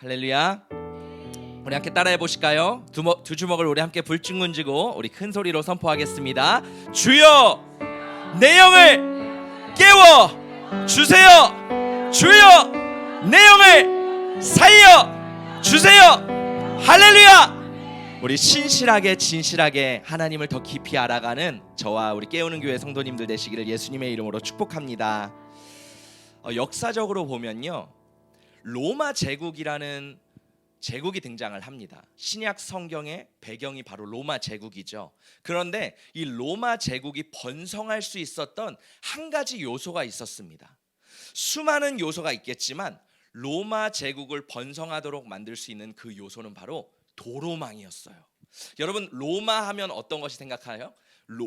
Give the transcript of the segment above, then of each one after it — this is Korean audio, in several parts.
할렐루야. 우리 함께 따라해 보실까요? 두 주먹을 우리 함께 불끈 쥐고 우리 큰 소리로 선포하겠습니다. 주여 내 영을 깨워 주세요. 주여 내 영을 살려 주세요. 할렐루야. 우리 신실하게 진실하게 하나님을 더 깊이 알아가는 저와 우리 깨우는 교회 성도님들 되시기를 예수님의 이름으로 축복합니다. 역사적으로 보면요, 로마 제국이라는 제국이 등장을 합니다. 신약 성경의 배경이 바로 로마 제국이죠. 그런데 이 로마 제국이 번성할 수 있었던 한 가지 요소가 있었습니다. 수많은 요소가 있겠지만 로마 제국을 번성하도록 만들 수 있는 그 요소는 바로 도로망이었어요. 여러분, 로마 하면 어떤 것이 생각하나요?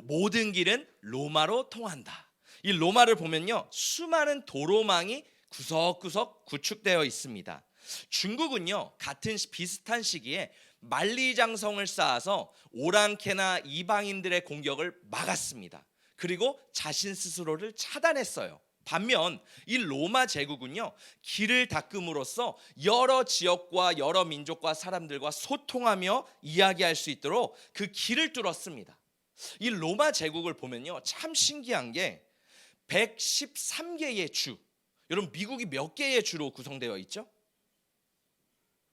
모든 길은 로마로 통한다. 이 로마를 보면요, 수많은 도로망이 구석구석 구축되어 있습니다. 중국은요, 같은 비슷한 시기에 만리장성을 쌓아서 오랑캐나 이방인들의 공격을 막았습니다. 그리고 자신 스스로를 차단했어요. 반면 이 로마 제국은요, 길을 닦음으로써 여러 지역과 여러 민족과 사람들과 소통하며 이야기할 수 있도록 그 길을 뚫었습니다. 이 로마 제국을 보면요, 참 신기한 게 113개의 주. 여러분, 미국이 몇 개의 주로 구성되어 있죠?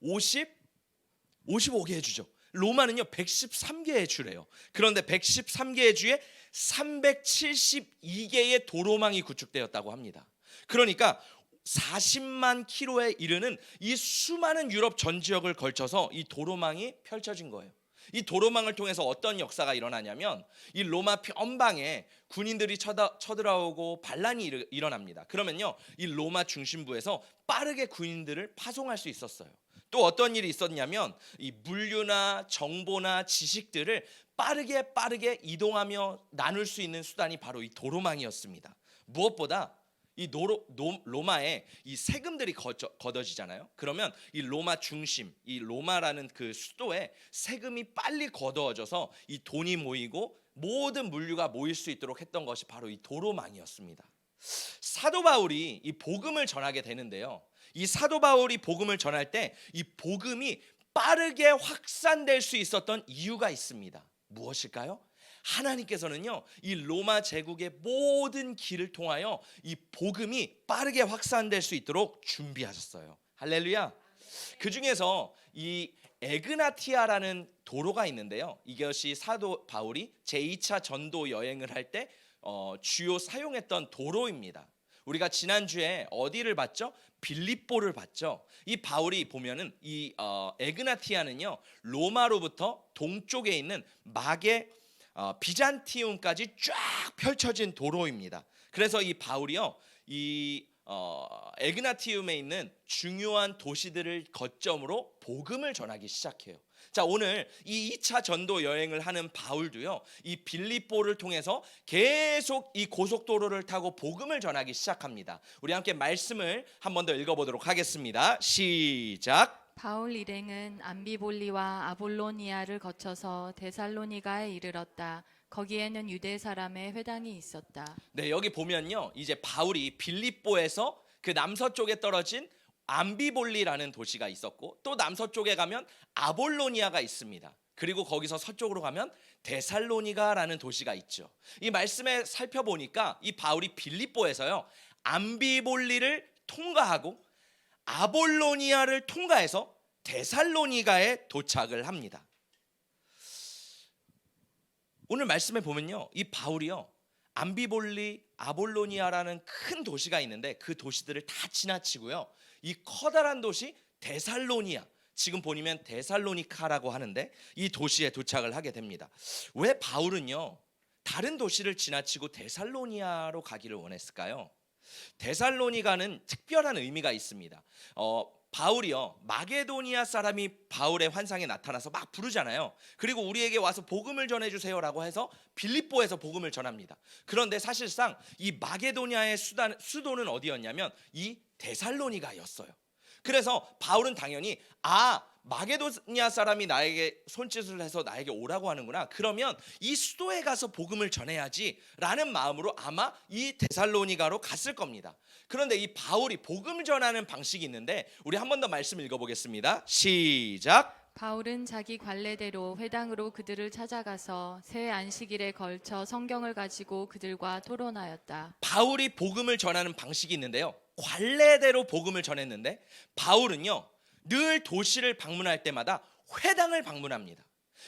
55개의 주죠. 로마는요 113개의 주래요. 그런데 113개의 주에 372개의 도로망이 구축되었다고 합니다. 그러니까 40만 킬로에 이르는 이 수많은 유럽 전 지역을 걸쳐서 이 도로망이 펼쳐진 거예요. 이 도로망을 통해서 어떤 역사가 일어나냐면 이 로마 변방에 군인들이 쳐들어오고 반란이 일어납니다. 그러면요, 이 로마 중심부에서 빠르게 군인들을 파송할 수 있었어요. 또 어떤 일이 있었냐면 이 물류나 정보나 지식들을 빠르게 이동하며 나눌 수 있는 수단이 바로 이 도로망이었습니다. 무엇보다 이 로마에 이 세금들이 걷어지잖아요. 그러면 이 로마 중심, 이 로마라는 그 수도에 세금이 빨리 걷어져서 이 돈이 모이고 모든 물류가 모일 수 있도록 했던 것이 바로 이 도로망이었습니다. 사도 바울이 이 복음을 전하게 되는데요, 이 사도 바울이 복음을 전할 때 이 복음이 빠르게 확산될 수 있었던 이유가 있습니다. 무엇일까요? 하나님께서는요, 이 로마 제국의 모든 길을 통하여 이 복음이 빠르게 확산될 수 있도록 준비하셨어요. 할렐루야. 그 중에서 이 에그나티아라는 도로가 있는데요, 이것이 사도 바울이 제2차 전도 여행을 할 때 주요 사용했던 도로입니다. 우리가 지난주에 어디를 봤죠? 빌립보를 봤죠. 이 바울이 보면은 이 에그나티아는요, 로마로부터 동쪽에 있는 마게 비잔티움까지 쫙 펼쳐진 도로입니다. 그래서 이 바울이요, 이 에그나티움에 있는 중요한 도시들을 거점으로 복음을 전하기 시작해요. 자, 오늘 이 2차 전도 여행을 하는 바울도요, 이 빌립보를 통해서 계속 이 고속도로를 타고 복음을 전하기 시작합니다. 우리 함께 말씀을 한 번 더 읽어보도록 하겠습니다. 시작. 바울 일행은 암비볼리와 아볼로니아를 거쳐서 데살로니가에 이르렀다. 거기에는 유대 사람의 회당이 있었다. 네, 여기 보면요, 이제 바울이 빌립보에서 그 남서쪽에 떨어진 암비볼리라는 도시가 있었고, 또 남서쪽에 가면 아볼로니아가 있습니다. 그리고 거기서 서쪽으로 가면 데살로니가라는 도시가 있죠. 이 말씀에 살펴보니까 이 바울이 빌립보에서요, 암비볼리를 통과하고 아볼로니아를 통과해서 데살로니가에 도착을 합니다. 오늘 말씀에 보면요, 이 바울이요, 암비볼리, 아볼로니아라는 큰 도시가 있는데 그 도시들을 다 지나치고요, 이 커다란 도시 데살로니아, 지금 보면 데살로니카라고 하는데 이 도시에 도착을 하게 됩니다. 왜 바울은요 다른 도시를 지나치고 데살로니아로 가기를 원했을까요? 데살로니가는 특별한 의미가 있습니다. 바울이요, 마게도니아 사람이 바울의 환상에 나타나서 막 부르잖아요. 그리고 우리에게 와서 복음을 전해주세요라고 해서 빌립보에서 복음을 전합니다. 그런데 사실상 이 마게도니아의 수도는 어디였냐면 이 데살로니가였어요. 그래서 바울은 당연히 마게도니아 사람이 나에게 손짓을 해서 나에게 오라고 하는구나. 그러면 이 수도에 가서 복음을 전해야지라는 마음으로 아마 이 데살로니가로 갔을 겁니다. 그런데 이 바울이 복음을 전하는 방식이 있는데 우리 한 번 더 말씀 읽어보겠습니다. 시작. 바울은 자기 관례대로 회당으로 그들을 찾아가서 새 안식일에 걸쳐 성경을 가지고 그들과 토론하였다. 바울이 복음을 전하는 방식이 있는데요. 관례대로 복음을 전했는데 바울은요. 늘 도시를 방문할 때마다 회당을 방문합니다.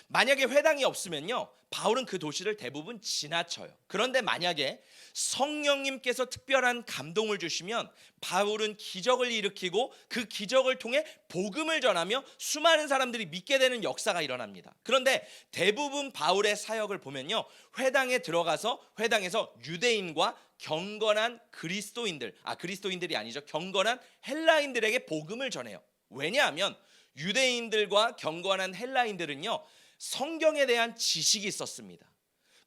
만약에 회당이 없으면요. 바울은 그 도시를 대부분 지나쳐요. 그런데 만약에 성령님께서 특별한 감동을 주시면 바울은 기적을 일으키고 그 기적을 통해 복음을 전하며 수많은 사람들이 믿게 되는 역사가 일어납니다. 그런데 대부분 바울의 사역을 보면요. 회당에 들어가서 회당에서 유대인과 경건한 그리스도인들이 아니죠. 경건한 헬라인들에게 복음을 전해요. 왜냐하면 유대인들과 경건한 헬라인들은요. 성경에 대한 지식이 있었습니다.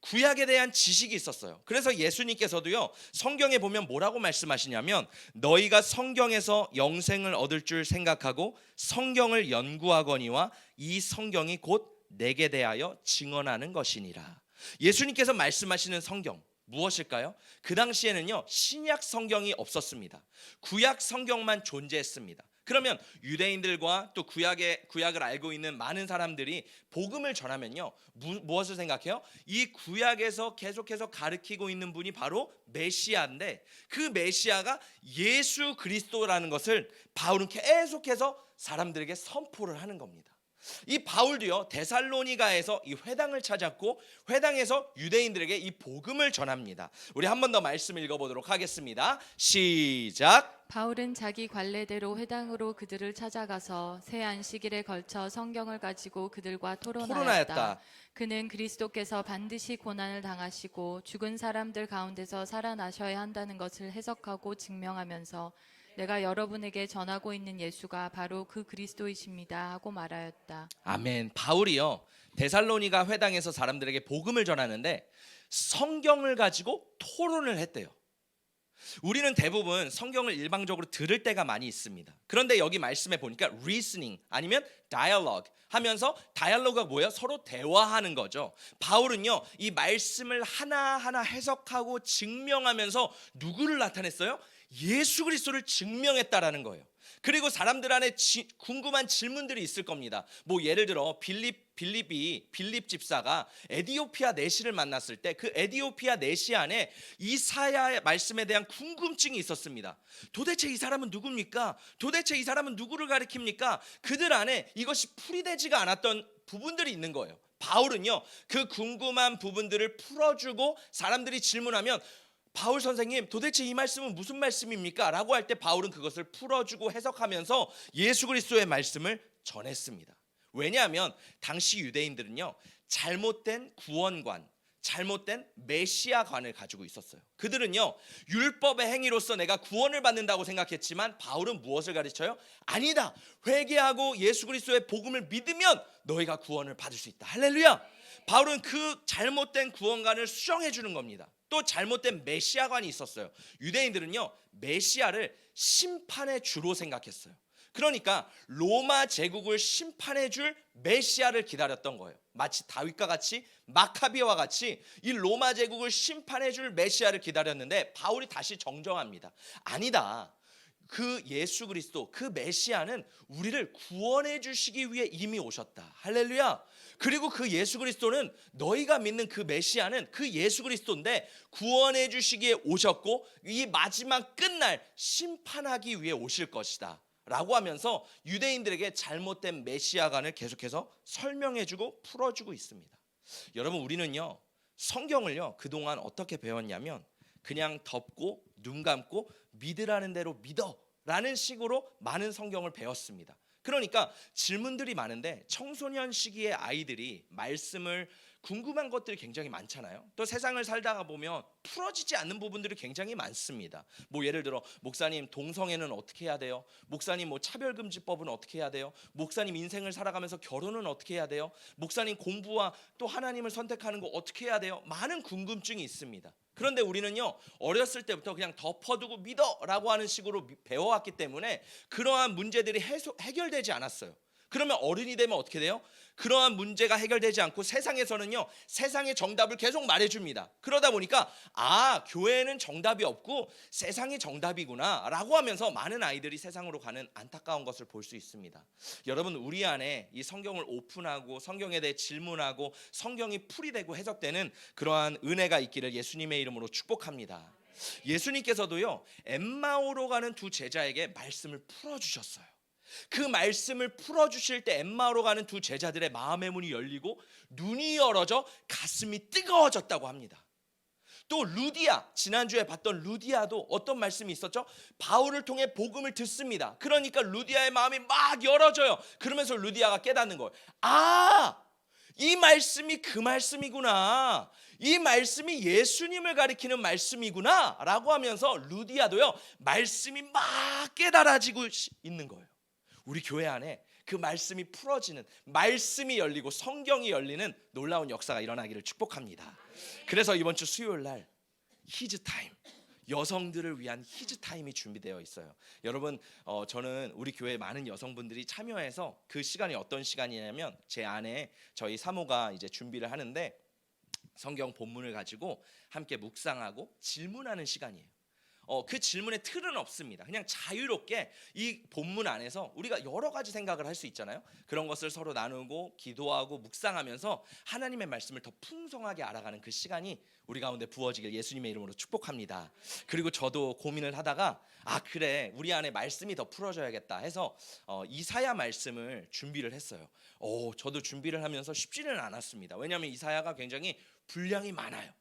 구약에 대한 지식이 있었어요. 그래서 예수님께서도요. 성경에 보면 뭐라고 말씀하시냐면 너희가 성경에서 영생을 얻을 줄 생각하고 성경을 연구하거니와 이 성경이 곧 내게 대하여 증언하는 것이니라. 예수님께서 말씀하시는 성경 무엇일까요? 그 당시에는요. 신약 성경이 없었습니다. 구약 성경만 존재했습니다. 그러면 유대인들과 또 구약을 알고 있는 많은 사람들이 복음을 전하면요. 무엇을 생각해요? 이 구약에서 계속해서 가르치고 있는 분이 바로 메시아인데 그 메시아가 예수 그리스도라는 것을 바울은 계속해서 사람들에게 선포를 하는 겁니다. 이 바울도요. 데살로니가에서 이 회당을 찾았고 회당에서 유대인들에게 이 복음을 전합니다. 우리 한 번 더 말씀 읽어보도록 하겠습니다. 시작. 바울은 자기 관례대로 회당으로 그들을 찾아가서 새 안식일에 걸쳐 성경을 가지고 그들과 토론하였다. 그는 그리스도께서 반드시 고난을 당하시고 죽은 사람들 가운데서 살아나셔야 한다는 것을 해석하고 증명하면서 내가 여러분에게 전하고 있는 예수가 바로 그 그리스도이십니다 하고 말하였다. 아멘. 바울이요. 데살로니가 회당에서 사람들에게 복음을 전하는데 성경을 가지고 토론을 했대요. 우리는 대부분 성경을 일방적으로 들을 때가 많이 있습니다. 그런데 여기 말씀에 보니까 reasoning 아니면 dialogue 하면서 dialogue가 뭐예요? 서로 대화하는 거죠. 바울은요. 이 말씀을 하나하나 해석하고 증명하면서 누구를 나타냈어요? 예수 그리스도를 증명했다라는 거예요. 그리고 사람들 안에 궁금한 질문들이 있을 겁니다. 뭐 예를 들어 빌립 집사가 에디오피아 내시를 만났을 때 그 에디오피아 내시 안에 이사야의 말씀에 대한 궁금증이 있었습니다. 도대체 이 사람은 누굽니까? 도대체 이 사람은 누구를 가리킵니까? 그들 안에 이것이 풀이되지가 않았던 부분들이 있는 거예요. 바울은요. 그 궁금한 부분들을 풀어주고 사람들이 질문하면 바울 선생님 도대체 이 말씀은 무슨 말씀입니까? 라고 할 때 바울은 그것을 풀어주고 해석하면서 예수 그리스도의 말씀을 전했습니다. 왜냐하면 당시 유대인들은요. 잘못된 구원관, 잘못된 메시아관을 가지고 있었어요. 그들은요. 율법의 행위로서 내가 구원을 받는다고 생각했지만 바울은 무엇을 가르쳐요? 아니다. 회개하고 예수 그리스도의 복음을 믿으면 너희가 구원을 받을 수 있다. 할렐루야. 바울은 그 잘못된 구원관을 수정해 주는 겁니다. 또 잘못된 메시아관이 있었어요. 유대인들은요. 메시아를 심판의 주로 생각했어요. 그러니까 로마 제국을 심판해 줄 메시아를 기다렸던 거예요. 마치 다윗과 같이 마카비와 같이 이 로마 제국을 심판해 줄 메시아를 기다렸는데 바울이 다시 정정합니다. 아니다. 그 예수 그리스도 그 메시아는 우리를 구원해 주시기 위해 이미 오셨다. 할렐루야. 그리고 그 예수 그리스도는 너희가 믿는 그 메시아는 그 예수 그리스도인데 구원해 주시기에 오셨고 이 마지막 끝날 심판하기 위해 오실 것이다 라고 하면서 유대인들에게 잘못된 메시아관을 계속해서 설명해주고 풀어주고 있습니다. 여러분 우리는요 성경을요 그동안 어떻게 배웠냐면 그냥 덮고 눈 감고 믿으라는 대로 믿어 라는 식으로 많은 성경을 배웠습니다. 그러니까 질문들이 많은데 청소년 시기의 아이들이 말씀을 궁금한 것들이 굉장히 많잖아요. 또 세상을 살다가 보면 풀어지지 않는 부분들이 굉장히 많습니다. 뭐 예를 들어 목사님 동성애는 어떻게 해야 돼요? 목사님 뭐 차별금지법은 어떻게 해야 돼요? 목사님 인생을 살아가면서 결혼은 어떻게 해야 돼요? 목사님 공부와 또 하나님을 선택하는 거 어떻게 해야 돼요? 많은 궁금증이 있습니다. 그런데 우리는요 어렸을 때부터 그냥 덮어두고 믿어라고 하는 식으로 배워왔기 때문에 그러한 문제들이 해결되지 않았어요. 그러면 어른이 되면 어떻게 돼요? 그러한 문제가 해결되지 않고 세상에서는요 세상의 정답을 계속 말해줍니다. 그러다 보니까 교회는 정답이 없고 세상이 정답이구나 라고 하면서 많은 아이들이 세상으로 가는 안타까운 것을 볼 수 있습니다. 여러분, 우리 안에 이 성경을 오픈하고 성경에 대해 질문하고 성경이 풀이되고 해석되는 그러한 은혜가 있기를 예수님의 이름으로 축복합니다. 예수님께서도요 엠마오로 가는 두 제자에게 말씀을 풀어주셨어요. 그 말씀을 풀어주실 때 엠마오로 가는 두 제자들의 마음의 문이 열리고 눈이 열어져 가슴이 뜨거워졌다고 합니다. 또 루디아, 지난주에 봤던 루디아도 어떤 말씀이 있었죠? 바울을 통해 복음을 듣습니다. 그러니까 루디아의 마음이 막 열어져요. 그러면서 루디아가 깨닫는 거예요. 이 말씀이 그 말씀이구나. 이 말씀이 예수님을 가리키는 말씀이구나 라고 하면서 루디아도요 말씀이 막 깨달아지고 있는 거예요. 우리 교회 안에 그 말씀이 풀어지는, 말씀이 열리고 성경이 열리는 놀라운 역사가 일어나기를 축복합니다. 그래서 이번 주 수요일 날 히즈 타임, 여성들을 위한 히즈 타임이 준비되어 있어요. 여러분, 저는 우리 교회 많은 여성분들이 참여해서 그 시간이 어떤 시간이냐면 제 아내 저희 사모가 이제 준비를 하는데 성경 본문을 가지고 함께 묵상하고 질문하는 시간이에요. 그 질문의 틀은 없습니다. 그냥 자유롭게 이 본문 안에서 우리가 여러 가지 생각을 할 수 있잖아요. 그런 것을 서로 나누고 기도하고 묵상하면서 하나님의 말씀을 더 풍성하게 알아가는 그 시간이 우리 가운데 부어지길 예수님의 이름으로 축복합니다. 그리고 저도 고민을 하다가 그래, 우리 안에 말씀이 더 풀어져야겠다 해서 이사야 말씀을 준비를 했어요. 저도 준비를 하면서 쉽지는 않았습니다. 왜냐하면 이사야가 굉장히 분량이 많아요.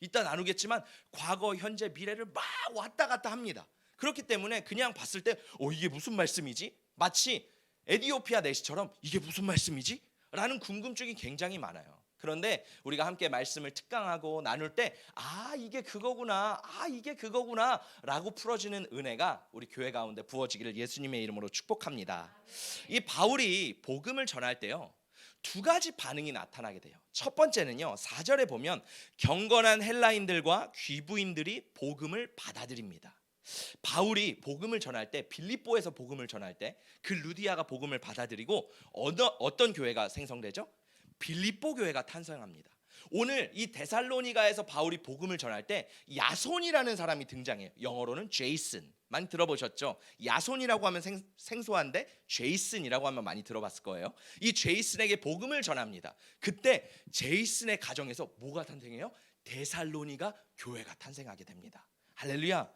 이따 나누겠지만 과거, 현재, 미래를 막 왔다 갔다 합니다. 그렇기 때문에 그냥 봤을 때 이게 무슨 말씀이지? 마치 에디오피아 내시처럼 이게 무슨 말씀이지? 라는 궁금증이 굉장히 많아요. 그런데 우리가 함께 말씀을 특강하고 나눌 때 이게 그거구나, 이게 그거구나 라고 풀어지는 은혜가 우리 교회 가운데 부어지기를 예수님의 이름으로 축복합니다. 이 바울이 복음을 전할 때요 두 가지 반응이 나타나게 돼요. 첫 번째는요 4절에 보면 경건한 헬라인들과 귀부인들이 복음을 받아들입니다. 바울이 복음을 전할 때, 빌립보에서 복음을 전할 때 그 루디아가 복음을 받아들이고 어떤 교회가 생성되죠? 빌립보 교회가 탄생합니다. 오늘 이 데살로니가에서 바울이 복음을 전할 때 야손이라는 사람이 등장해요. 영어로는 제이슨. 많이 들어보셨죠? 야손이라고 하면 생소한데 제이슨이라고 하면 많이 들어봤을 거예요. 이 제이슨에게 복음을 전합니다. 그때 제이슨의 가정에서 뭐가 탄생해요? 데살로니가 교회가 탄생하게 됩니다. 할렐루야.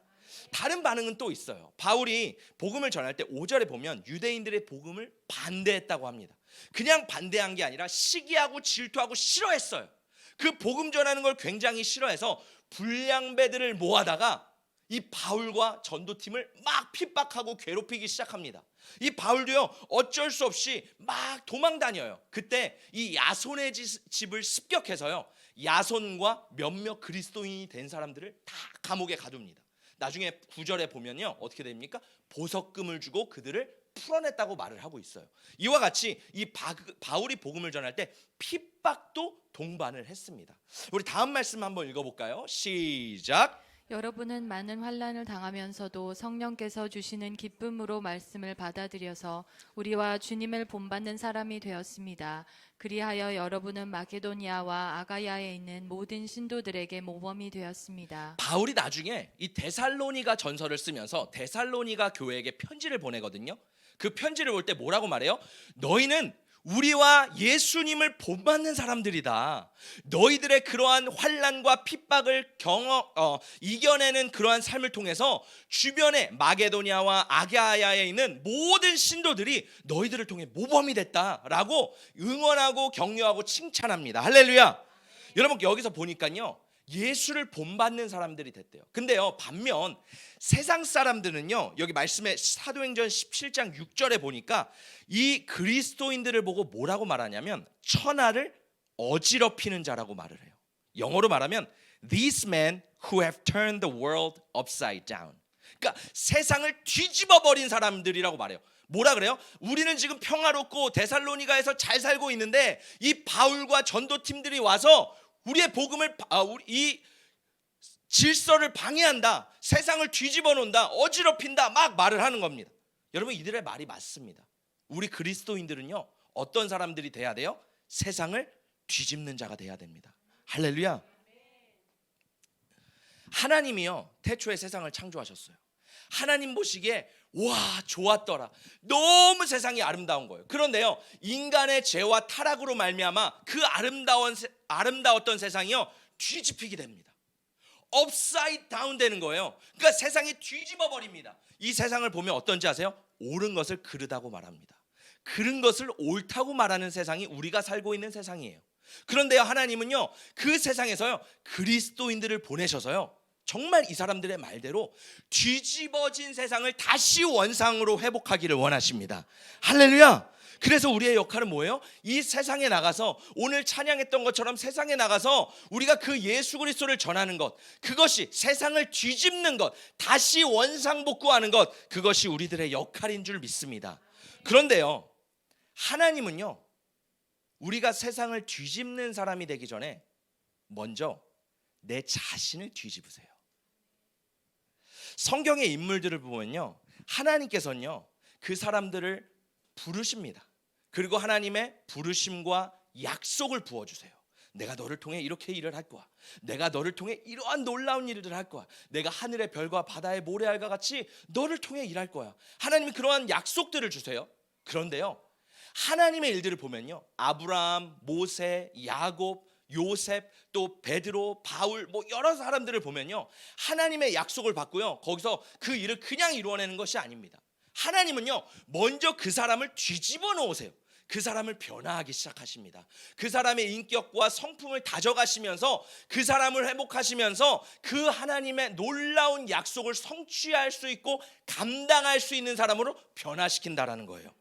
다른 반응은 또 있어요. 바울이 복음을 전할 때 5절에 보면 유대인들의 복음을 반대했다고 합니다. 그냥 반대한 게 아니라 시기하고 질투하고 싫어했어요. 그 복음 전하는 걸 굉장히 싫어해서 불량배들을 모아다가 이 바울과 전도팀을 막 핍박하고 괴롭히기 시작합니다. 이 바울도요 어쩔 수 없이 막 도망 다녀요. 그때 이 야손의 집을 습격해서요 야손과 몇몇 그리스도인이 된 사람들을 다 감옥에 가둡니다. 나중에 9절에 보면요 어떻게 됩니까? 보석금을 주고 그들을 풀어냈다고 말을 하고 있어요. 이와 같이 이 바울이 복음을 전할 때 핍박도 동반을 했습니다. 우리 다음 말씀 한번 읽어볼까요? 시작. 여러분은 많은 환난을 당하면서도 성령께서 주시는 기쁨으로 말씀을 받아들여서 우리와 주님을 본받는 사람이 되었습니다. 그리하여 여러분은 마게도니아와 아가야에 있는 모든 신도들에게 모범이 되었습니다. 바울이 나중에 이 데살로니가 전서를 쓰면서 데살로니가 교회에게 편지를 보내거든요. 그 편지를 볼 때 뭐라고 말해요? 너희는 우리와 예수님을 본받는 사람들이다. 너희들의 그러한 환난과 핍박을 이겨내는 그러한 삶을 통해서 주변에 마게도니아와 아가야에 있는 모든 신도들이 너희들을 통해 모범이 됐다라고 응원하고 격려하고 칭찬합니다. 할렐루야. 여러분 여기서 보니까요 예수를 본받는 사람들이 됐대요. 근데요 반면 세상 사람들은요 여기 말씀에 사도행전 17장 6절에 보니까 이 그리스도인들을 보고 뭐라고 말하냐면 천하를 어지럽히는 자라고 말을 해요. 영어로 말하면 these men who have turned the world upside down. 그러니까 세상을 뒤집어 버린 사람들이라고 말해요. 뭐라 그래요? 우리는 지금 평화롭고 데살로니가에서 잘 살고 있는데 이 바울과 전도팀들이 와서 우리의 복음을 이 질서를 방해한다. 세상을 뒤집어 놓는다. 어지럽힌다. 막 말을 하는 겁니다. 여러분, 이들의 말이 맞습니다. 우리 그리스도인들은요, 어떤 사람들이 돼야 돼요? 세상을 뒤집는 자가 돼야 됩니다. 할렐루야. 하나님이요, 태초에 세상을 창조하셨어요. 하나님 보시기에 와, 좋았더라. 너무 세상이 아름다운 거예요. 그런데요, 인간의 죄와 타락으로 말미암아 그 아름다웠던 세상이요, 뒤집히게 됩니다. 업사이드 다운 되는 거예요. 그러니까 세상이 뒤집어 버립니다. 이 세상을 보면 어떤지 아세요? 옳은 것을 그르다고 말합니다. 그른 것을 옳다고 말하는 세상이 우리가 살고 있는 세상이에요. 그런데요, 하나님은요, 그 세상에서요, 그리스도인들을 보내셔서요, 정말 이 사람들의 말대로 뒤집어진 세상을 다시 원상으로 회복하기를 원하십니다. 할렐루야. 그래서 우리의 역할은 뭐예요? 이 세상에 나가서 오늘 찬양했던 것처럼 세상에 나가서 우리가 그 예수 그리스도를 전하는 것, 그것이 세상을 뒤집는 것, 다시 원상복구하는 것, 그것이 우리들의 역할인 줄 믿습니다. 그런데요, 하나님은요, 우리가 세상을 뒤집는 사람이 되기 전에 먼저 내 자신을 뒤집으세요. 성경의 인물들을 보면요, 하나님께서는요, 그 사람들을 부르십니다. 그리고 하나님의 부르심과 약속을 부어주세요. 내가 너를 통해 이렇게 일을 할 거야. 내가 너를 통해 이러한 놀라운 일들을 할 거야. 내가 하늘의 별과 바다의 모래알과 같이 너를 통해 일할 거야. 하나님이 그러한 약속들을 주세요. 그런데요, 하나님의 일들을 보면요, 아브라함, 모세, 야곱, 요셉, 또 베드로, 바울, 뭐 여러 사람들을 보면요, 하나님의 약속을 받고요, 거기서 그 일을 그냥 이루어내는 것이 아닙니다. 하나님은요, 먼저 그 사람을 뒤집어 놓으세요. 그 사람을 변화하기 시작하십니다. 그 사람의 인격과 성품을 다져가시면서 그 사람을 회복하시면서 그 하나님의 놀라운 약속을 성취할 수 있고 감당할 수 있는 사람으로 변화시킨다라는 거예요.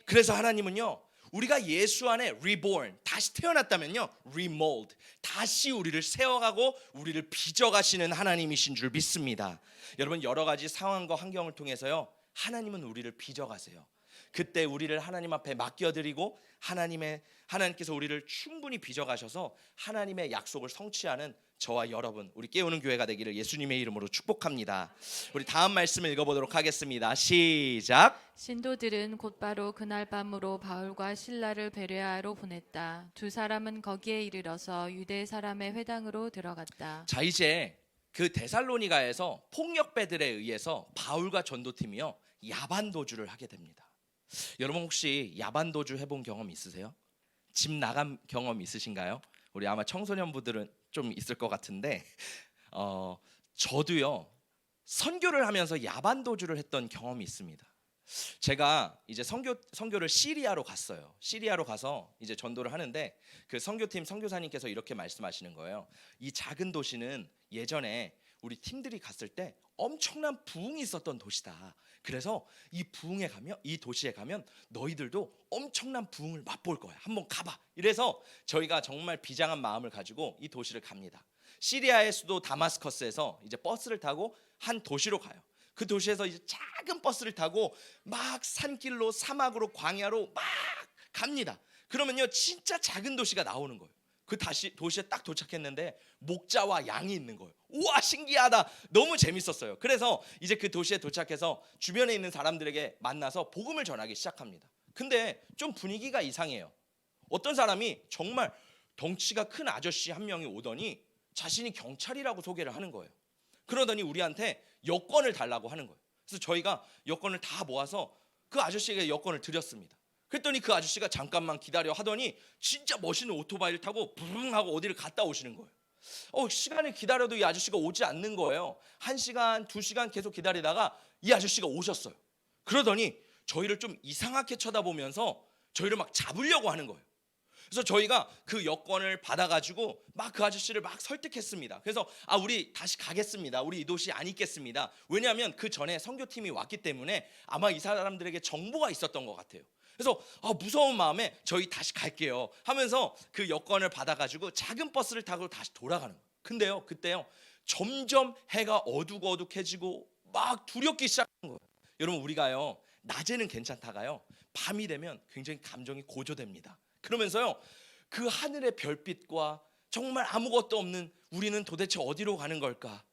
그래서 하나님은요, 우리가 예수 안에 reborn, 다시 태어났다면요, remold, 다시 우리를 세워가고 우리를 빚어가시는 하나님이신 줄 믿습니다. 여러분, 여러 가지 상황과 환경을 통해서요, 하나님은 우리를 빚어가세요. 그때 우리를 하나님 앞에 맡겨드리고 하나님께서 우리를 충분히 빚어가셔서 하나님의 약속을 성취하는 저와 여러분, 우리 깨우는 교회가 되기를 예수님의 이름으로 축복합니다. 우리 다음 말씀을 읽어보도록 하겠습니다. 시작. 신도들은 곧바로 그날 밤으로 바울과 실라를 베레아로 보냈다. 두 사람은 거기에 이르러서 유대 사람의 회당으로 들어갔다. 자, 이제 그 데살로니가에서 폭력배들에 의해서 바울과 전도팀이요, 야반 도주를 하게 됩니다. 여러분, 혹시 야반 도주 해본 경험 있으세요? 집 나간 경험 있으신가요? 우리 아마 청소년부들은 좀 있을 것 같은데, 저도요, 선교를 하면서 야반 도주를 했던 경험이 있습니다. 제가 이제 선교를 시리아로 갔어요. 시리아로 가서 이제 전도를 하는데, 그 선교팀 선교사님께서 이렇게 말씀하시는 거예요. 이 작은 도시는 예전에 우리 팀들이 갔을 때 엄청난 부흥이 있었던 도시다. 그래서 이 도시에 가면 너희들도 엄청난 부흥을 맛볼 거야. 한번 가봐. 이래서 저희가 정말 비장한 마음을 가지고 이 도시를 갑니다. 시리아의 수도 다마스커스에서 이제 버스를 타고 한 도시로 가요. 그 도시에서 이제 작은 버스를 타고 막 산길로, 사막으로, 광야로 막 갑니다. 그러면요, 진짜 작은 도시가 나오는 거예요. 그 도시에 딱 도착했는데 목자와 양이 있는 거예요. 우와, 신기하다. 너무 재밌었어요. 그래서 이제 그 도시에 도착해서 주변에 있는 사람들에게 만나서 복음을 전하기 시작합니다. 근데 좀 분위기가 이상해요. 어떤 사람이 정말 덩치가 큰 아저씨 한 명이 오더니 자신이 경찰이라고 소개를 하는 거예요. 그러더니 우리한테 여권을 달라고 하는 거예요. 그래서 저희가 여권을 다 모아서 그 아저씨에게 여권을 드렸습니다. 그랬더니 그 아저씨가 잠깐만 기다려 하더니 진짜 멋있는 오토바이를 타고 부릉 하고 어디를 갔다 오시는 거예요. 시간을 기다려도 이 아저씨가 오지 않는 거예요. 1시간, 2시간 계속 기다리다가 이 아저씨가 오셨어요. 그러더니 저희를 좀 이상하게 쳐다보면서 저희를 막 잡으려고 하는 거예요. 그래서 저희가 그 여권을 받아가지고 막 그 아저씨를 막 설득했습니다. 그래서 우리 다시 가겠습니다. 우리 이 도시 안 있겠습니다. 왜냐하면 그 전에 선교팀이 왔기 때문에 아마 이 사람들에게 정보가 있었던 것 같아요. 그래서 무서운 마음에 저희 다시 갈게요 하면서 그 여권을 받아가지고 작은 버스를 타고 다시 돌아가는 거예요. 근데요, 그때요 점점 해가 어둑어둑해지고 막 두렵기 시작한 거예요. 여러분, 우리가요 낮에는 괜찮다가요 밤이 되면 굉장히 감정이 고조됩니다. 그러면서요 그 하늘의 별빛과 정말 아무것도 없는 우리는 도대체 어디로 가는 걸까?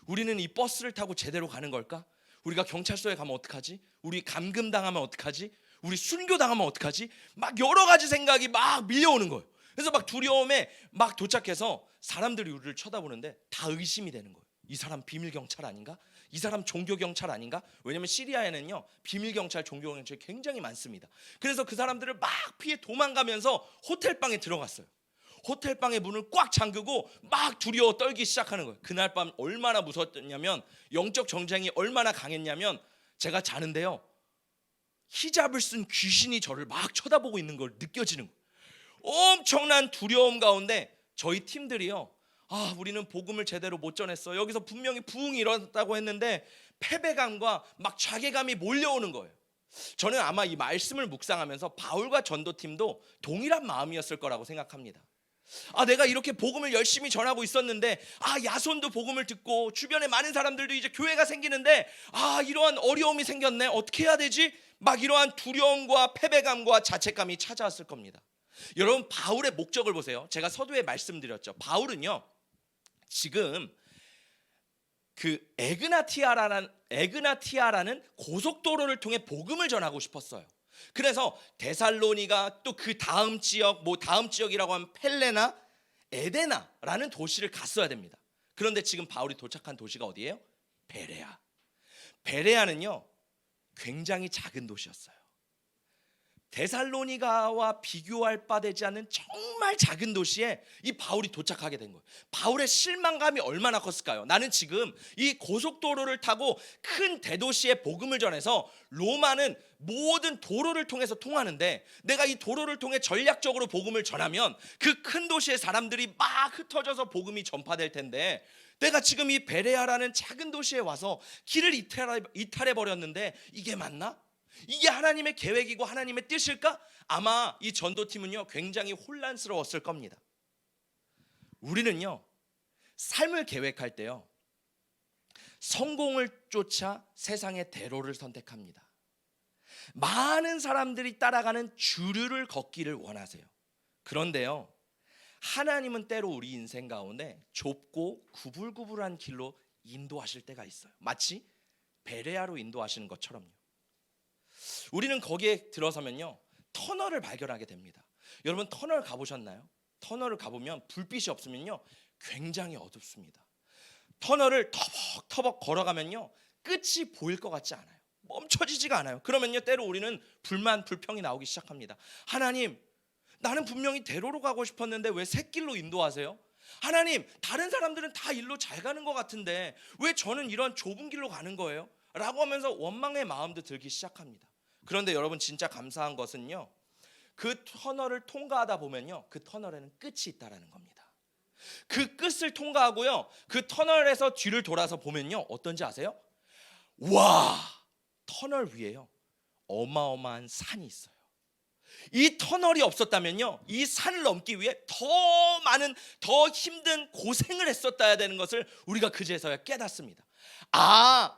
우리는 이 버스를 타고 제대로 가는 걸까? 우리가 경찰서에 가면 어떡하지? 우리 감금당하면 어떡하지? 우리 순교당하면 어떡하지? 막 여러 가지 생각이 막 밀려오는 거예요. 그래서 막 두려움에 막 도착해서 사람들이 우리를 쳐다보는데 다 의심이 되는 거예요. 이 사람 비밀 경찰 아닌가? 이 사람 종교 경찰 아닌가? 왜냐면 시리아에는요 비밀 경찰, 종교 경찰이 굉장히 많습니다. 그래서 그 사람들을 막 피해 도망가면서 호텔 방에 들어갔어요. 호텔 방의 문을 꽉 잠그고 막 두려워 떨기 시작하는 거예요. 그날 밤 얼마나 무서웠냐면, 영적 전쟁이 얼마나 강했냐면, 제가 자는데요 히잡을 쓴 귀신이 저를 막 쳐다보고 있는 걸 느껴지는 거예요. 엄청난 두려움 가운데 저희 팀들이요, 우리는 복음을 제대로 못 전했어. 여기서 분명히 부흥이 일어났다고 했는데 패배감과 막 자괴감이 몰려오는 거예요. 저는 아마 이 말씀을 묵상하면서 바울과 전도팀도 동일한 마음이었을 거라고 생각합니다. 내가 이렇게 복음을 열심히 전하고 있었는데 야손도 복음을 듣고 주변에 많은 사람들도 이제 교회가 생기는데 이러한 어려움이 생겼네. 어떻게 해야 되지? 막 이러한 두려움과 패배감과 자책감이 찾아왔을 겁니다. 여러분, 바울의 목적을 보세요. 제가 서두에 말씀드렸죠. 바울은요 지금 그 에그나티아라는 고속도로를 통해 복음을 전하고 싶었어요. 그래서 데살로니가, 또 그 다음 지역, 다음 지역이라고 하면 펠레나, 에데나라는 도시를 갔어야 됩니다. 그런데 지금 바울이 도착한 도시가 어디예요? 베레아. 베레아는요 굉장히 작은 도시였어요. 데살로니가와 비교할 바 되지 않는 정말 작은 도시에 이 바울이 도착하게 된 거예요. 바울의 실망감이 얼마나 컸을까요? 나는 지금 이 고속도로를 타고 큰 대도시에 복음을 전해서 로마는 모든 도로를 통해서 통하는데, 내가 이 도로를 통해 전략적으로 복음을 전하면 그 큰 도시의 사람들이 막 흩어져서 복음이 전파될 텐데, 내가 지금 이 베레아라는 작은 도시에 와서 길을 이탈해 버렸는데 이게 맞나? 이게 하나님의 계획이고 하나님의 뜻일까? 아마 이 전도팀은요 굉장히 혼란스러웠을 겁니다. 우리는요 삶을 계획할 때요 성공을 쫓아 세상의 대로를 선택합니다. 많은 사람들이 따라가는 주류를 걷기를 원하세요. 그런데요 하나님은 때로 우리 인생 가운데 좁고 구불구불한 길로 인도하실 때가 있어요. 마치 베레아로 인도하시는 것처럼요. 우리는 거기에 들어서면요 터널을 발견하게 됩니다. 여러분, 터널 가보셨나요? 터널을 가보면 불빛이 없으면요 굉장히 어둡습니다. 터널을 터벅터벅 걸어가면요 끝이 보일 것 같지 않아요. 멈춰지지가 않아요. 그러면요 때로 우리는 불만 불평이 나오기 시작합니다. 하나님, 나는 분명히 대로로 가고 싶었는데 왜 샛길로 인도하세요? 하나님, 다른 사람들은 다 일로 잘 가는 것 같은데 왜 저는 이런 좁은 길로 가는 거예요? 라고 하면서 원망의 마음도 들기 시작합니다. 그런데 여러분, 진짜 감사한 것은요 그 터널을 통과하다 보면요 그 터널에는 끝이 있다라는 겁니다. 그 끝을 통과하고요 그 터널에서 뒤를 돌아서 보면요 어떤지 아세요? 와, 터널 위에요 어마어마한 산이 있어요. 이 터널이 없었다면요 이 산을 넘기 위해 더 많은, 더 힘든 고생을 했었어야 되는 것을 우리가 그제서야 깨닫습니다.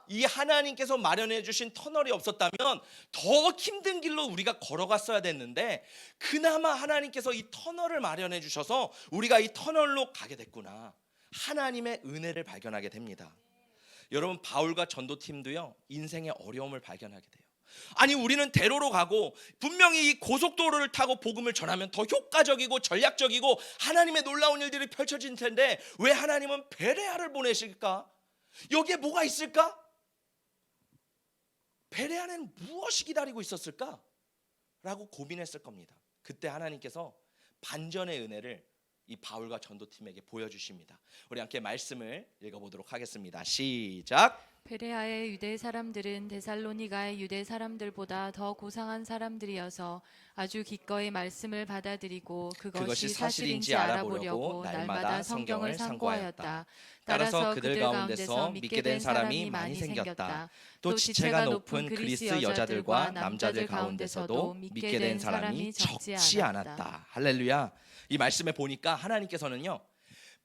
이 하나님께서 마련해 주신 터널이 없었다면 더 힘든 길로 우리가 걸어갔어야 됐는데, 그나마 하나님께서 이 터널을 마련해 주셔서 우리가 이 터널로 가게 됐구나. 하나님의 은혜를 발견하게 됩니다. 여러분, 바울과 전도팀도요 인생의 어려움을 발견하게 돼요. 우리는 대로로 가고 분명히 이 고속도로를 타고 복음을 전하면 더 효과적이고 전략적이고 하나님의 놀라운 일들이 펼쳐질 텐데 왜 하나님은 베레아를 보내실까? 여기에 뭐가 있을까? 베레아는 무엇이 기다리고 있었을까? 라고 고민했을 겁니다. 그때 하나님께서 반전의 은혜를 이 바울과 전도팀에게 보여주십니다. 우리 함께 말씀을 읽어보도록 하겠습니다. 시작. 베레아의 유대 사람들은 데살로니가의 유대 사람들보다 더 고상한 사람들이어서 아주 기꺼이 말씀을 받아들이고 그것이 사실인지 알아보려고 날마다 성경을 상고하였다. 따라서 그들 가운데서 믿게 된 사람이 많이 생겼다. 또 지체가 높은 그리스 여자들과 남자들 가운데서도 믿게 된 사람이 적지 않았다. 할렐루야. 이 말씀에 보니까 하나님께서는요,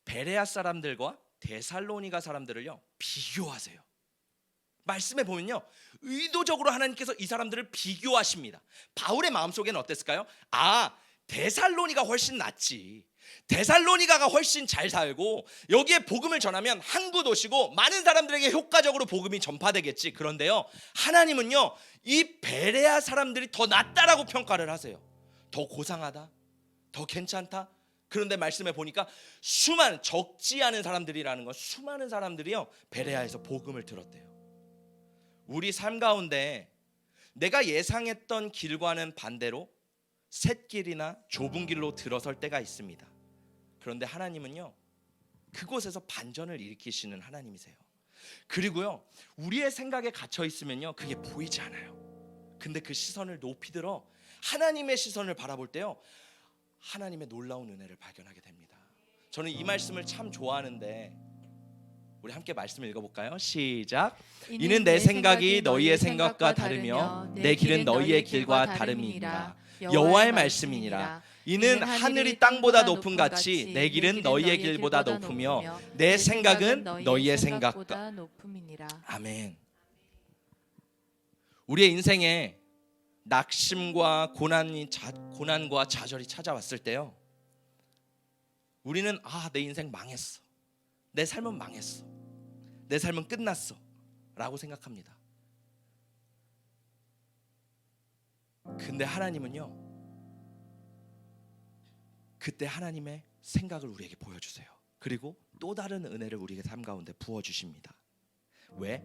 베레아 사람들과 데살로니가 사람들을요 비교하세요. 말씀에 보면요, 의도적으로 하나님께서 이 사람들을 비교하십니다. 바울의 마음속에는 어땠을까요? 데살로니가 훨씬 낫지, 데살로니가가 훨씬 잘 살고 여기에 복음을 전하면 항구 도시고 많은 사람들에게 효과적으로 복음이 전파되겠지. 그런데요, 하나님은요 이 베레아 사람들이 더 낫다라고 평가를 하세요. 더 고상하다, 더 괜찮다. 그런데 말씀에 보니까 수많은, 적지 않은 사람들이라는 건 수많은 사람들이요 베레아에서 복음을 들었대요. 우리 삶 가운데 내가 예상했던 길과는 반대로 샛길이나 좁은 길로 들어설 때가 있습니다. 그런데 하나님은요 그곳에서 반전을 일으키시는 하나님이세요. 그리고요 우리의 생각에 갇혀 있으면요 그게 보이지 않아요. 근데 그 시선을 높이 들어 하나님의 시선을 바라볼 때요 하나님의 놀라운 은혜를 발견하게 됩니다. 저는 이 말씀을 참 좋아하는데 우리 함께 말씀을 읽어볼까요? 시작. 이는 내 생각이 너희의 생각과 다르며 내 길은 너희의 길과 다름이니라. 여호와의 말씀이니라. 이는 하늘이 땅보다 높음 같이 내 길은 너희의 길보다 높으며 내 생각은 너희의 생각보다 높음이니라. 아멘. 우리의 인생에 낙심과 고난과 좌절이 찾아왔을 때요 우리는 내 인생 망했어, 내 삶은 망했어, 내 삶은 끝났어 라고 생각합니다. 근데 하나님은요 그때 하나님의 생각을 우리에게 보여주세요. 그리고 또 다른 은혜를 우리의 삶 가운데 부어주십니다. 왜?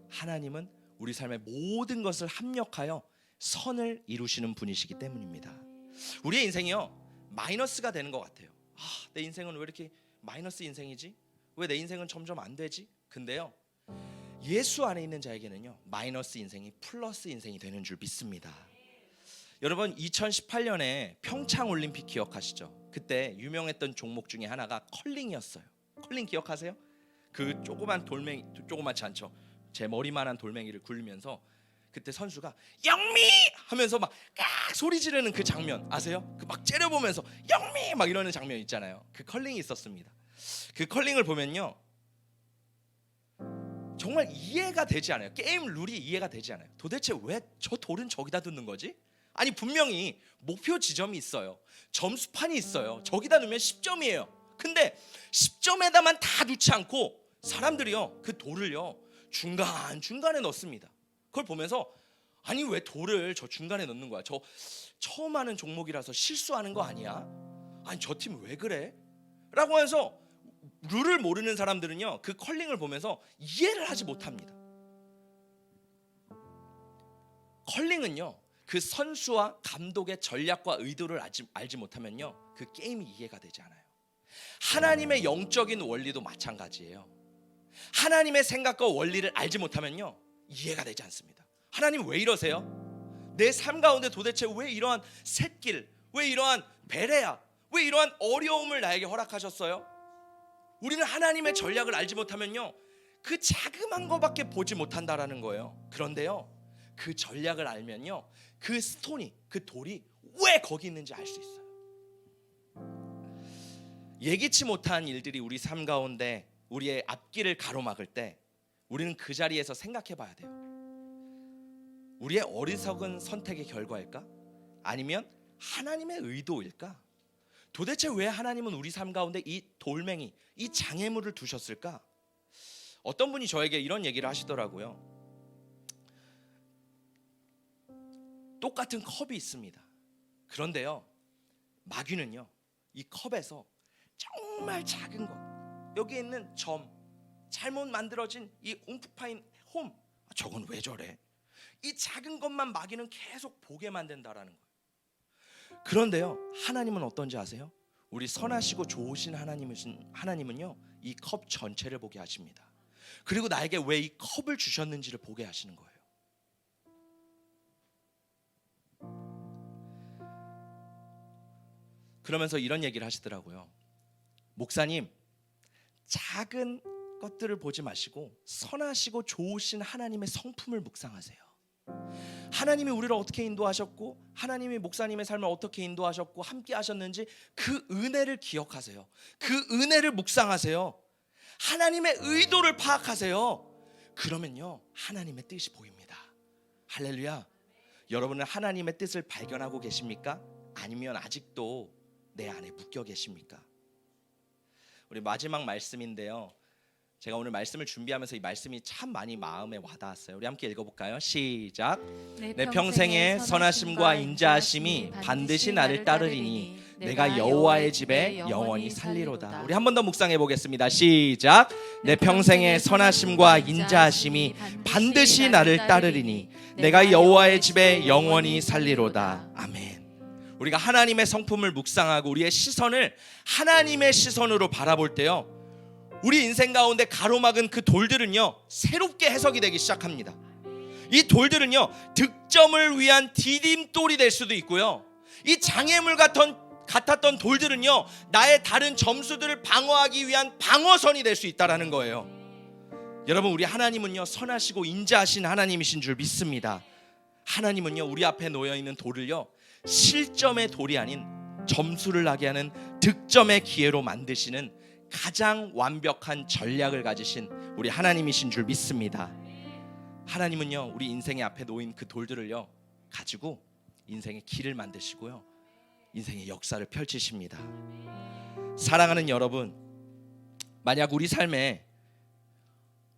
하나님은 우리 삶의 모든 것을 합력하여 선을 이루시는 분이시기 때문입니다. 우리의 인생이요 마이너스가 되는 것 같아요. 내 인생은 왜 이렇게 마이너스 인생이지? 왜 내 인생은 점점 안 되지? 근데요 예수 안에 있는 자에게는요 마이너스 인생이 플러스 인생이 되는 줄 믿습니다. 여러분 2018년에 평창 올림픽 기억하시죠? 그때 유명했던 종목 중에 하나가 컬링이었어요. 컬링 기억하세요? 그 조그만 돌멩이, 조그맣지 않죠? 제 머리만한 돌멩이를 굴리면서 그때 선수가 영미 하면서 막 소리 지르는 그 장면 아세요? 그 막 째려보면서 영미 막 이러는 장면 있잖아요. 그 컬링이 있었습니다. 그 컬링을 보면요 정말 이해가 되지 않아요. 게임 룰이 이해가 되지 않아요. 도대체 왜 저 돌은 저기다 두는 거지? 아니 분명히 목표 지점이 있어요. 점수판이 있어요. 저기다 놓으면 10점이에요. 근데 10점에다만 다 놓지 않고 사람들이요 그 돌을요 중간중간에 넣습니다. 그걸 보면서 아니 왜 돌을 저 중간에 넣는 거야? 저 처음 하는 종목이라서 실수하는 거 아니야? 아니 저 팀 왜 그래? 라고 해서 룰을 모르는 사람들은요 그 컬링을 보면서 이해를 하지 못합니다. 컬링은요 그 선수와 감독의 전략과 의도를 알지 못하면요 그 게임이 이해가 되지 않아요. 하나님의 영적인 원리도 마찬가지예요. 하나님의 생각과 원리를 알지 못하면요 이해가 되지 않습니다. 하나님 왜 이러세요? 내 삶 가운데 도대체 왜 이러한 샛길, 왜 이러한 베레아, 왜 이러한 어려움을 나에게 허락하셨어요? 우리는 하나님의 전략을 알지 못하면요 그 자그만 거밖에 보지 못한다라는 거예요. 그런데요 그 전략을 알면요 그 스톤이, 그 돌이 왜 거기 있는지 알 수 있어요. 예기치 못한 일들이 우리 삶 가운데 우리의 앞길을 가로막을 때 우리는 그 자리에서 생각해 봐야 돼요. 우리의 어리석은 선택의 결과일까? 아니면 하나님의 의도일까? 도대체 왜 하나님은 우리 삶 가운데 이 돌멩이, 이 장애물을 두셨을까? 어떤 분이 저에게 이런 얘기를 하시더라고요. 똑같은 컵이 있습니다. 그런데요 마귀는요 이 컵에서 정말 작은 것, 여기에 있는 점, 잘못 만들어진 이 움푹 파인 홈, 저건 왜 저래? 이 작은 것만 마귀는 계속 보게 만든다라는 거예요. 그런데요 하나님은 어떤지 아세요? 우리 선하시고 좋으신 하나님은요 이 컵 전체를 보게 하십니다. 그리고 나에게 왜 이 컵을 주셨는지를 보게 하시는 거예요. 그러면서 이런 얘기를 하시더라고요. 목사님, 작은 것들을 보지 마시고 선하시고 좋으신 하나님의 성품을 묵상하세요. 하나님이 우리를 어떻게 인도하셨고, 하나님이 목사님의 삶을 어떻게 인도하셨고 함께 하셨는지 그 은혜를 기억하세요. 그 은혜를 묵상하세요. 하나님의 의도를 파악하세요. 그러면요, 하나님의 뜻이 보입니다. 할렐루야. 여러분은 하나님의 뜻을 발견하고 계십니까? 아니면 아직도 내 안에 묶여 계십니까? 우리 마지막 말씀인데요, 제가 오늘 말씀을 준비하면서 이 말씀이 참 많이 마음에 와닿았어요. 우리 함께 읽어볼까요? 시작. 내 평생의 선하심과 인자하심이 반드시 나를 따르리니 내가 여호와의 집에 영원히 살리로다. 우리 한 번 더 묵상해 보겠습니다. 시작. 내 평생의 선하심과 인자하심이 반드시 나를 따르리니 내가 여호와의 집에 영원히 살리로다. 아멘. 우리가 하나님의 성품을 묵상하고 우리의 시선을 하나님의 시선으로 바라볼 때요, 우리 인생 가운데 가로막은 그 돌들은요 새롭게 해석이 되기 시작합니다. 이 돌들은요 득점을 위한 디딤돌이 될 수도 있고요, 이 장애물 같았던 돌들은요 나의 다른 점수들을 방어하기 위한 방어선이 될 수 있다라는 거예요. 여러분, 우리 하나님은요 선하시고 인자하신 하나님이신 줄 믿습니다. 하나님은요 우리 앞에 놓여있는 돌을요 실점의 돌이 아닌 점수를 나게 하는 득점의 기회로 만드시는 가장 완벽한 전략을 가지신 우리 하나님이신 줄 믿습니다. 하나님은요 우리 인생의 앞에 놓인 그 돌들을요 가지고 인생의 길을 만드시고요, 인생의 역사를 펼치십니다. 사랑하는 여러분, 만약 우리 삶에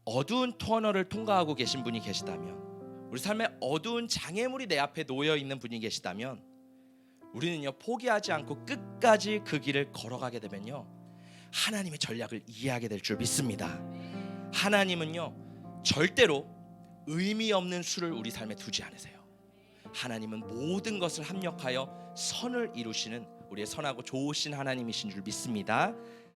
어두운 터널을 통과하고 계신 분이 계시다면, 우리 삶에 어두운 장애물이 내 앞에 놓여 있는 분이 계시다면, 우리는요 포기하지 않고 끝까지 그 길을 걸어가게 되면요 하나님의 전략을 이해하게 될 줄 믿습니다. 하나님은요 절대로 의미 없는 수를 우리 삶에 두지 않으세요. 하나님은 모든 것을 합력하여 선을 이루시는 우리의 선하고 좋으신 하나님이신 줄 믿습니다.